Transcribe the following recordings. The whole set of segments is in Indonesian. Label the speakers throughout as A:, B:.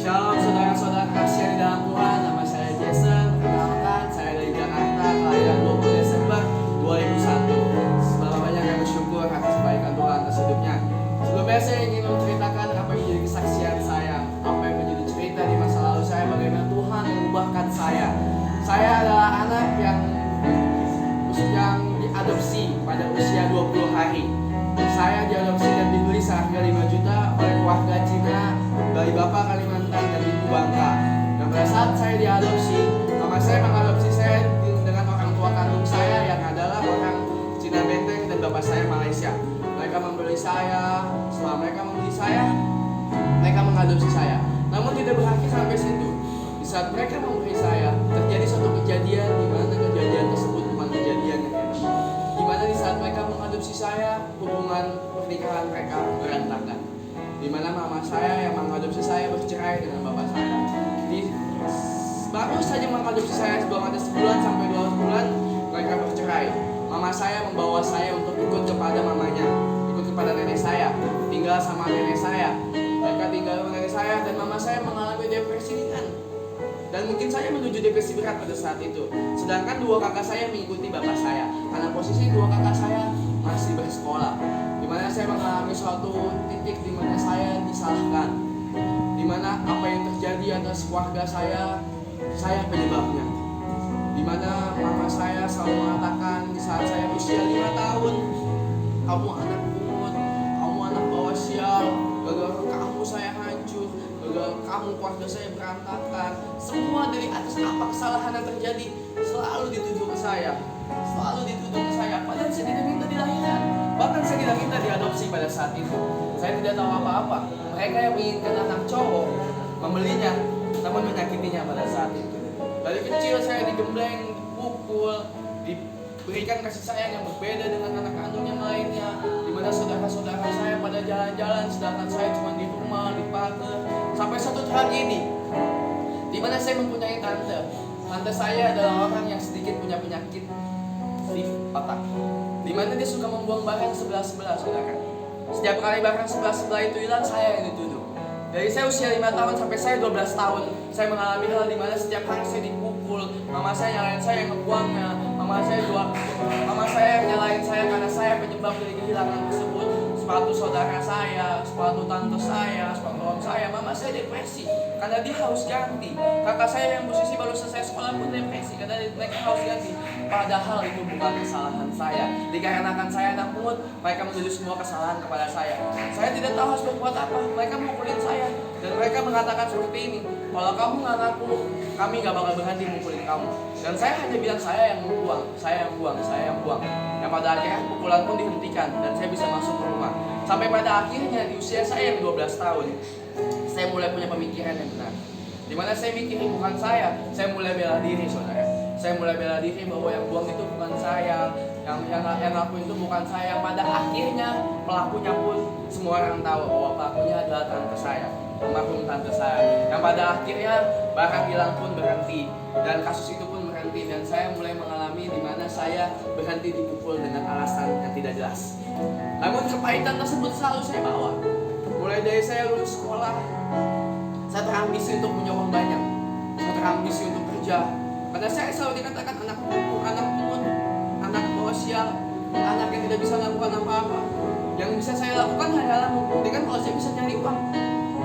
A: Shalom saudara-saudara kasih di dalam Tuhan. Nama saya Jason. Perkenalkan, saya dari Jakarta, kelahiran 20 Desember 2001. Setelah banyak yang bersyukur atas kebaikan Tuhan atas hidupnya. Sebelumnya saya ingin menceritakan apa yang menjadi kesaksian saya, apa yang menjadi cerita di masa lalu saya, bagaimana Tuhan mengubahkan saya. Saya adalah anak yang diadopsi pada usia 20 hari. Saya diadopsi dan dibeli seharga 5 juta oleh keluarga Cina dari Bapak Kalimantan dan Ibu Bangka. Dan pada saat saya diadopsi, mama saya mengadopsi saya dengan orang tua kandung saya yang adalah orang Cina Benteng dan bapak saya Malaysia. Mereka membeli saya, setelah mereka membeli saya, mereka mengadopsi saya. Namun tidak berakhir sampai situ. Di saat mereka membeli saya, terjadi suatu kejadian di mana kejadian tersebut bukan kejadian yang enak. Di mana di saat mereka mengadopsi saya, hubungan pernikahan mereka berantakan. Di mana mama saya yang mengadopsi saya bercerai dengan bapak saya. Baru saja mengadopsi saya sebelum ada sebulan sampai 2 bulan, mereka bercerai. Mama saya membawa saya untuk ikut kepada mamanya, ikut kepada nenek saya, tinggal sama nenek saya. Mereka tinggal sama nenek saya dan mama saya mengalami depresi ringan. Dan mungkin saya menuju depresi berat pada saat itu. Sedangkan 2 kakak saya mengikuti bapak saya, karena posisi 2 kakak saya masih bersekolah. Di mana saya mengalami suatu titik di mana saya disalahkan, di mana apa yang terjadi atas keluarga saya penyebabnya. Di mana mama saya selalu mengatakan di saat saya usia 5 tahun, kamu anak pungut, kamu anak bawa sial, gara-gara kamu saya hancur, gara-gara kamu keluarga saya berantakan. Semua dari atas apa kesalahan yang terjadi selalu dituduh ke saya, selalu dituduh ke saya. Padahal saya tidak minta dilahirkan, bahkan saya tidak minta diadopsi pada saat itu. Saya tidak tahu apa-apa. Mereka yang menginginkan anak cowok membelinya, namun menyakitinya pada saat itu. Dari kecil saya digembleng, dipukul, diberikan kasih sayang yang berbeda dengan anak kandung yang lainnya. Di mana saudara-saudara saya pada jalan-jalan, sedangkan saya cuma di rumah, di pagar. Sampai satu tragedi, di mana saya mempunyai tante. Tante saya adalah orang yang sedikit punya penyakit di otak. Di mana dia suka membuang barang sebelah-sebelah, saudara. Setiap kali barang sebelah-sebelah itu hilang, saya yang dituduh. Dari saya usia 5 tahun sampai saya 12 tahun, saya mengalami hal di mana setiap hari saya dipukul. Mama saya nyalain saya yang ngebuangnya. Mama saya yang nyalain saya karena saya penyebab dari kehilangan tersebut. Sepatu saudara saya, sepatu tante saya, sepatu om saya. Mama saya depresi karena dia harus ganti. Kakak saya yang posisi baru selesai sekolah pun depresi karena mereka harus ganti. Padahal itu bukan kesalahan saya. Dikarenakan saya anak pungut, mereka menuduh semua kesalahan kepada saya. Saya tidak tahu harus berbuat apa. Mereka mukulin saya dan mereka mengatakan seperti ini, kalau kamu nggak ngaku, kami nggak bakal berhenti mukulin kamu. Dan saya hanya bilang saya yang buang, saya yang buang, saya yang buang. Yang pada akhirnya pukulan pun dihentikan dan saya bisa masuk ke rumah. Sampai pada akhirnya di usia saya yang 12 tahun, saya mulai punya pemikiran yang benar. Dimana saya mikirin bukan saya mulai bela diri, saudara. Saya mulai bela diri bahwa yang buang itu bukan saya, yang lakuin itu bukan saya. Pada akhirnya pelakunya pun semua orang tahu bahwa pelakunya adalah tante saya, almarhum tante saya. Yang pada akhirnya barang hilang pun berhenti dan kasus itu pun berhenti dan saya mulai mengalami di mana saya berhenti dipukul dengan alasan yang tidak jelas. Namun kepahitan tersebut selalu saya bawa. Mulai dari saya lulus sekolah, saya terambisi untuk punya uang banyak, saya terambisi untuk kerja. Pada saya selalu dikatakan anak pungut, anak bawa sial, anak yang tidak bisa melakukan apa-apa. Yang bisa saya lakukan hanyalah membuktikan kalau saya bisa nyari uang.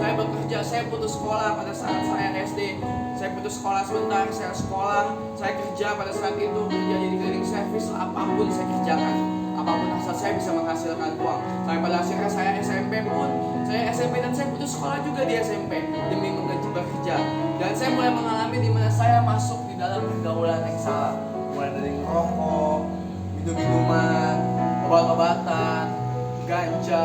A: Saya bekerja, saya putus sekolah pada saat saya SD. Saya putus sekolah sebentar, saya sekolah, saya kerja pada saat itu, kerja jadi cleaning service, apapun saya kerjakan. Apapun asal saya bisa menghasilkan uang. Sampai pada akhirnya saya SMP pun, saya SMP dan saya putus sekolah juga di SMP demi bekerja. Dan saya mulai mengalami di mana saya masuk di dalam pergaulan yang salah. Mulai dari ngerokok, minum-minuman, obat-obatan, ganja,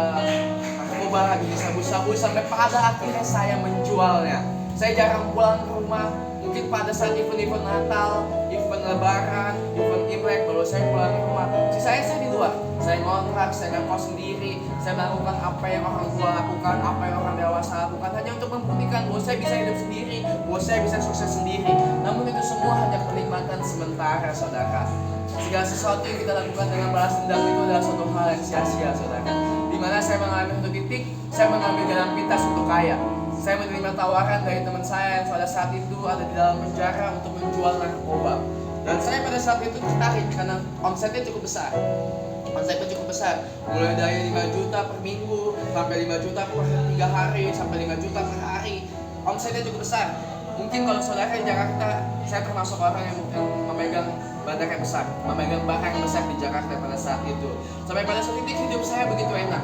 A: narkoba, jenis sabu-sabu, sampai pada akhirnya saya menjualnya. Saya jarang pulang ke rumah. Mungkin pada saat event-event Natal, event Lebaran, event Imlek, baru saya pulang ke rumah. Sisanya saya di luar. Saya ngontrak, saya ngekos sendiri. Saya melakukan apa yang orang tua lakukan, apa yang orang dewasa lakukan, hanya untuk membuktikan bahwa saya bisa hidup sendiri, bahwa saya bisa sukses sendiri. Namun itu semua hanya penikmatan sementara, saudara. Segala sesuatu yang kita lakukan dengan balas dendam itu adalah suatu hal yang sia-sia, saudara. Dimana saya mengalami satu titik, saya mengambil jalan pintas untuk kaya. saya menerima tawaran dari teman saya yang pada saat itu ada di dalam penjara untuk menjual narkoba. Dan saya pada saat itu tertarik karena omsetnya cukup besar. Omsetnya cukup besar, mulai dari 5 juta per minggu sampai 5 juta per 3 hari sampai 5 juta per hari. Omsetnya cukup besar. Mungkin kalau saudara di Jakarta, saya termasuk orang yang memegang bandar yang besar, memegang barang yang besar di Jakarta pada saat itu. Sampai pada saat itu hidup saya begitu enak.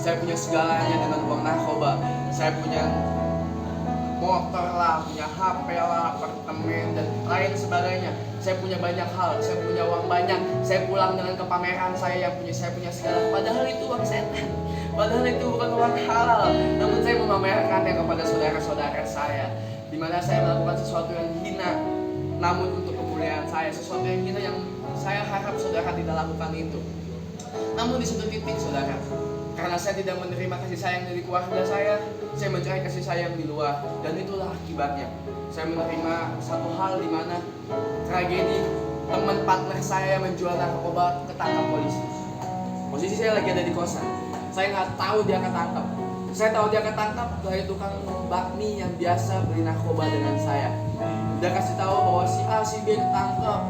A: Saya punya segalanya dengan uang narkoba. Saya punya motor lah, punya HP lah, apartemen dan lain sebagainya. Saya punya banyak hal, saya punya uang banyak. Saya pulang dengan ke pameran saya punya segala. Padahal itu uang setan. Padahal itu bukan uang halal. Namun saya memamerkannya kepada saudara-saudara saya, di mana saya melakukan sesuatu yang hina, namun untuk kemuliaan saya, sesuatu yang hina yang saya harap saudara tidak lakukan itu. Namun di satu titik saudara, karena saya tidak menerima kasih sayang dari keluarga saya mencari kasih sayang di luar, dan itulah akibatnya. Saya menerima satu hal di mana tragedi teman partner saya yang menjual narkoba ketangkap polisi. Posisi saya lagi ada di kosan. Saya nggak tahu dia ketangkap. Saya tahu dia ketangkap dari tukang bakmi yang biasa beli narkoba dengan saya. Dia kasih tahu bahwa si A, si B ketangkap,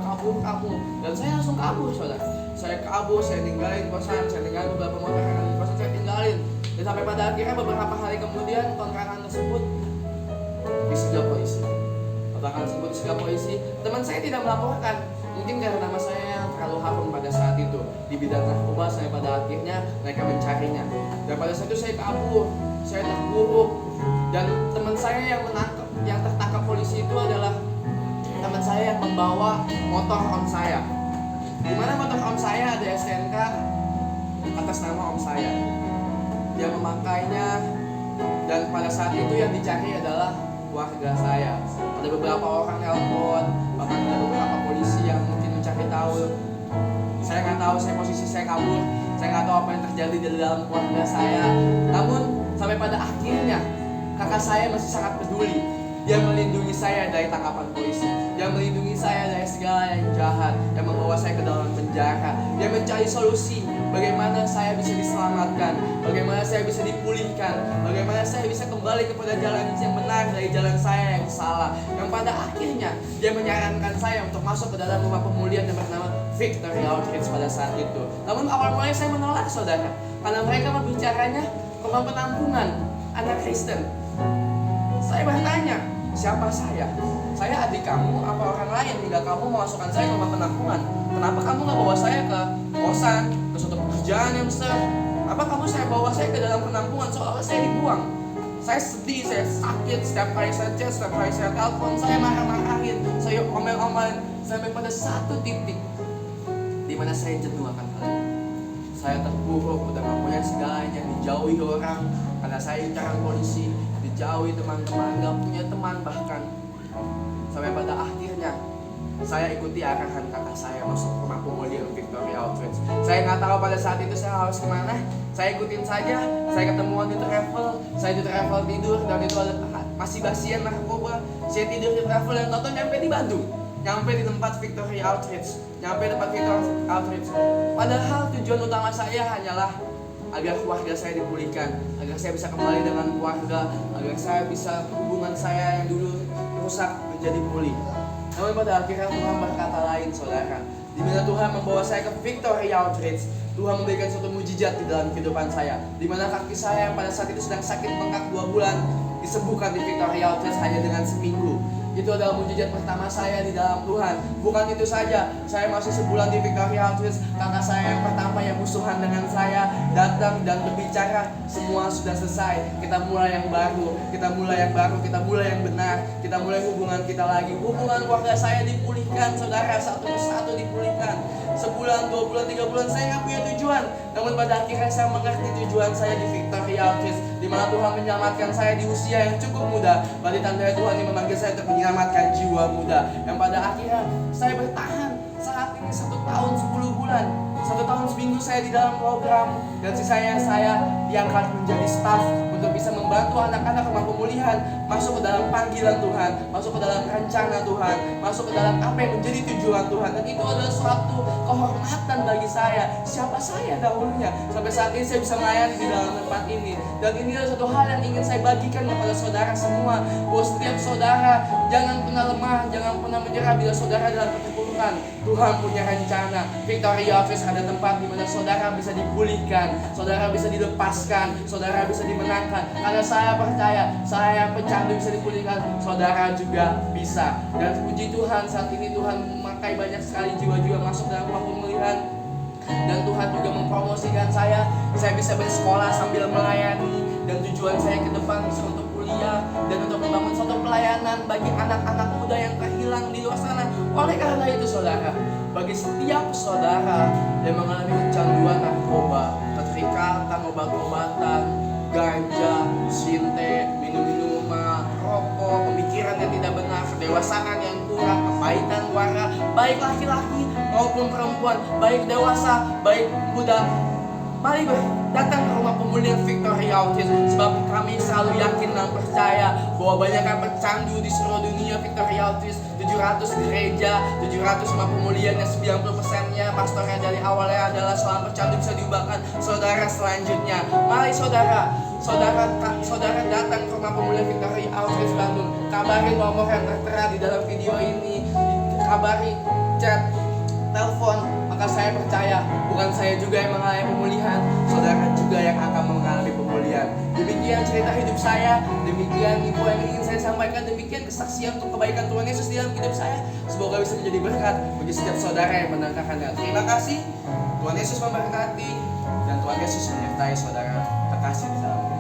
A: kabur. Dan saya langsung kabur, saudara. Saya kabur, saya tinggalin kosan, saya tinggalin beberapa motor yang di kosan, saya tinggalin. Dan sampai pada akhirnya beberapa hari kemudian kontrakan tersebut disegel polisi. Kontrakan tersebut disegel polisi. Teman saya tidak melaporkan. Mungkin karena nama saya yang terlalu harum pada saat itu di bidang narkoba. Saya pada akhirnya mereka mencarinya. Dan pada saat itu saya kabur, saya terburuk. Dan teman saya yang tertangkap polisi itu adalah teman saya yang membawa motor om saya. Di mana motor om saya ada STNK atas nama om saya. Dia memakainya, dan pada saat itu yang dicari adalah warga saya. Ada beberapa orang telepon, bahkan ada beberapa polisi yang mungkin mencari tahu. Saya nggak tahu, posisi saya kabur. Saya nggak tahu apa yang terjadi di dalam keluarga saya. Namun sampai pada akhirnya kakak saya masih sangat peduli. Dia melindungi saya dari tangkapan polisi. Dia melindungi saya dari segala yang jahat yang membawa saya ke dalam penjara. Dia mencari solusi bagaimana saya bisa diselamatkan, bagaimana saya bisa dipulihkan, bagaimana saya bisa kembali kepada jalan yang benar dari jalan saya yang salah. Yang pada akhirnya dia menyarankan saya untuk masuk ke dalam rumah pemulihan yang bernama Victory Outreach pada saat itu. Namun awal mulanya saya menolak, saudara, karena mereka berbicaranya rumah penampungan anak Kristen. Saya bertanya, siapa saya? Saya adik kamu apa orang lain hingga kamu memasukkan saya ke rumah penampungan? Kenapa kamu gak bawa saya ke kosan, ke suatu pekerjaan yang besar? Apa kamu bawa saya ke dalam penampungan seolah saya dibuang? Saya sedih, saya sakit, setiap kali saya chat, setiap kali saya telepon, saya marah-marahin, saya omel-omelin, sampai pada satu titik di mana saya jenuh akan hal itu. Saya terpuruk, udah gak punya segalanya, dijauhi orang karena saya incaran polisi, dijauhi teman-teman, gak punya teman bahkan. Sampai pada akhirnya saya ikuti arahan kakak saya masuk rumah pemulihan Victory Outreach. Saya nggak tahu pada saat itu saya harus kemana. Saya ikutin saja. Saya ketemuan di travel. Saya di travel tidur, dan itu ada masih basian narkoba. Saya tidur di travel dan nonton nyampe di Bandung, nyampe di tempat Victory Outreach, nyampe di tempat Victory Outreach. Padahal tujuan utama saya hanyalah agar keluarga saya dipulihkan, agar saya bisa kembali dengan keluarga, agar saya bisa hubungan saya yang dulu rusak menjadi pulih. Namun pada akhirnya Tuhan berkata lain, saudara. Di mana Tuhan membawa saya ke Victory Outreach, Tuhan memberikan suatu mujizat di dalam kehidupan saya. Di mana kaki saya yang pada saat itu sedang sakit bengkak 2 bulan disembuhkan di Victory Outreach hanya dengan seminggu. Itu adalah mujizat pertama saya di dalam Tuhan. Bukan itu saja, saya masih sebulan di Victory Outreach. Kakak saya yang pertama yang musuhan dengan saya datang dan berbicara, semua sudah selesai. Kita mulai yang baru, kita mulai yang benar. Kita mulai hubungan kita lagi. Hubungan keluarga saya dipulihkan, saudara, satu persatu dipulihkan. Sebulan, 2 bulan, 3 bulan saya nggak punya tujuan. Namun pada akhirnya saya mengerti tujuan saya di Victory Outreach, di mana Tuhan menyelamatkan saya di usia yang cukup muda. Berarti tanda Tuhan yang memanggil saya untuk menyelamatkan jiwa muda. Yang pada akhirnya saya bertahan saat ini 1 tahun 10 bulan, 1 tahun seminggu saya di dalam program, dan sisanya saya diangkat menjadi staf untuk bisa membantu anak-anak rumah pemulihan masuk ke dalam panggilan Tuhan, masuk ke dalam rencana Tuhan, masuk ke dalam apa yang menjadi tujuan Tuhan. Dan itu adalah suatu kehormatan bagi saya. Siapa saya dahulunya sampai saat ini saya bisa melayani di dalam tempat ini. Dan ini adalah satu hal yang ingin saya bagikan kepada saudara semua, bahwa setiap saudara jangan pernah lemah, jangan pernah menyerah bila saudara dalam pertempuran. Tuhan punya rencana. Victory Outreach ada tempat di mana saudara bisa dipulihkan, saudara bisa dilepaskan, saudara bisa dimenangkan. Karena saya percaya, saya yang pecandu bisa dipulihkan, saudara juga bisa. Dan puji Tuhan, saat ini Tuhan memakai banyak sekali jiwa-jiwa masuk dalam rumah pemulihan. Dan Tuhan juga mempromosikan saya bisa bersekolah sambil melayani. Dan tujuan saya ke depan bisa untuk kuliah dan untuk membangun suatu pelayanan bagi anak-anak muda yang terhilang di luar sana. Oleh karena itu saudara, bagi setiap saudara yang mengalami kecanduan narkoba, keterikatan obat-obatan, ganja, sinte, minum-minuman, rokok, pemikiran yang tidak benar, kedewasaan yang kurang, kepahitan wara, baik laki-laki maupun perempuan, baik dewasa, baik muda, mari datang ke rumah pemulihan Victory Outreach, sebab kami selalu yakin dan percaya bahwa banyak pecandu di seluruh dunia. Victory Outreach 700 gereja, 700 rumah pemulihan yang 90%-nya pastornya dari awalnya adalah seorang pecandu bisa diubahkan. Saudara selanjutnya, mari saudara datang ke rumah pemulihan Victory Outreach Bandung. Kabarin nomor yang tertera di dalam video ini, kabari, chat, telepon. Maka saya percaya bukan saya juga yang mengalami pemulihan, saudara juga yang akan mengalami pemulihan. Demikian cerita hidup saya, demikian info yang ingin saya sampaikan, demikian kesaksian untuk kebaikan Tuhan Yesus di dalam hidup saya. Semoga bisa menjadi berkat bagi setiap saudara yang mendengarkannya. Terima kasih, Tuhan Yesus memberkati, dan Tuhan Yesus menyertai saudara terkasih di dalam